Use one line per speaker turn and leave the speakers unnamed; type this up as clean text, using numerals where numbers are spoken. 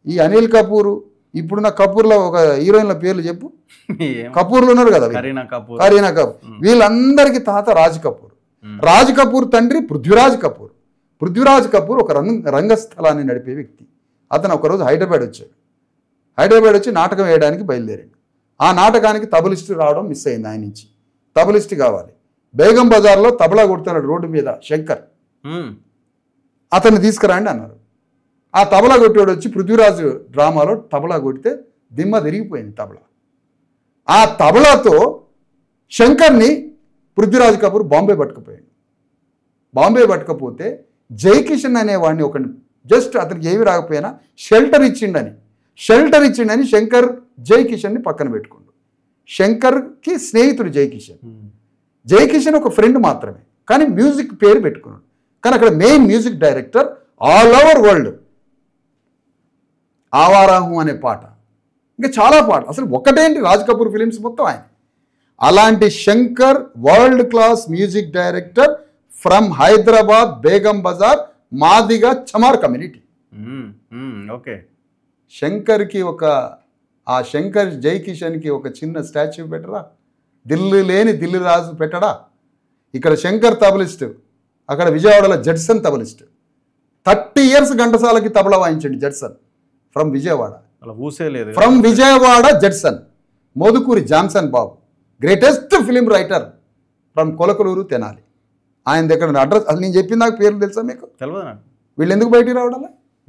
ఈ అనిల్ కపూర్ ఇప్పుడున్న కపూర్లో ఒక హీరోయిన్ల పేర్లు చెప్పు. కపూర్లు ఉన్నారు కదా, కరీనా కపూర్, వీళ్ళందరికీ తాత రాజ్ కపూర్. రాజ్ కపూర్ తండ్రి పృథ్వీరాజ్ కపూర్. పృథ్వీరాజ్ కపూర్ ఒక రంగస్థలాన్ని నడిపే వ్యక్తి. అతను ఒకరోజు హైదరాబాద్ వచ్చాడు. హైదరాబాద్ వచ్చి నాటకం వేయడానికి బయలుదేరాడు. ఆ నాటకానికి తబలిస్ట్ రావడం మిస్ అయింది. ఆయన నుంచి తబలిస్ట్ కావాలి. బేగం బజార్లో తబలా కొడుతున్నాడు రోడ్డు మీద శంకర్. అతన్ని తీసుకురండి అన్నారు. ఆ తబలా కొట్టేవాడు వచ్చి పృథ్వీరాజు డ్రామాలో తబలా కొడితే దిమ్మ తిరిగిపోయింది తబలా. ఆ తబలాతో శంకర్ని పృథ్వీరాజ్ కపూర్ బాంబే పట్టుకుపోయాడు. బాంబే పట్టుకపోతే జయకిషన్ అనేవాడిని ఒక జస్ట్ అతనికి ఏమి రాకపోయినా షెల్టర్ ఇచ్చిండని శంకర్ జయకిషన్ని పక్కన పెట్టుకుండు. శంకర్కి స్నేహితుడు జయకిషన్ ఒక ఫ్రెండ్ మాత్రమే, కానీ మ్యూజిక్ పేరు పెట్టుకున్నాడు. కానీ అక్కడ main music director all over world. ఆవారాహం అనే పాట, ఇంకా చాలా పాట, అసలు ఒకటేంటి రాజ్ కపూర్ ఫిలిమ్స్ మొత్తం ఆయన. అలాంటి Shankar world class music director from Hyderabad Begum Bazar Madiga Chamar community.
Okay,
శంకర్కి ఆ శంకర్ జయకిషన్కి ఒక చిన్న స్టాచ్యూ పెట్టరా? దిల్లు లేని దిల్లు రాజు పెట్టడా? ఇక్కడ శంకర్ తబలిస్ట్, అక్కడ విజయవాడలో జడ్సన్ తబలిస్ట్. 30 years ఘంటసాలకి తబలా వాయించండి Judson from Vijayawada. From Vijayawada Judson. Modukuri Johnson Babu, greatest film writer from Kolakaluru Tenali. ఆయన దగ్గర అడ్రస్, నేను చెప్పిన నాకు పేర్లు తెలుసా మీకు?
తెలియదు.
వీళ్ళు ఎందుకు బయటికి రావడం?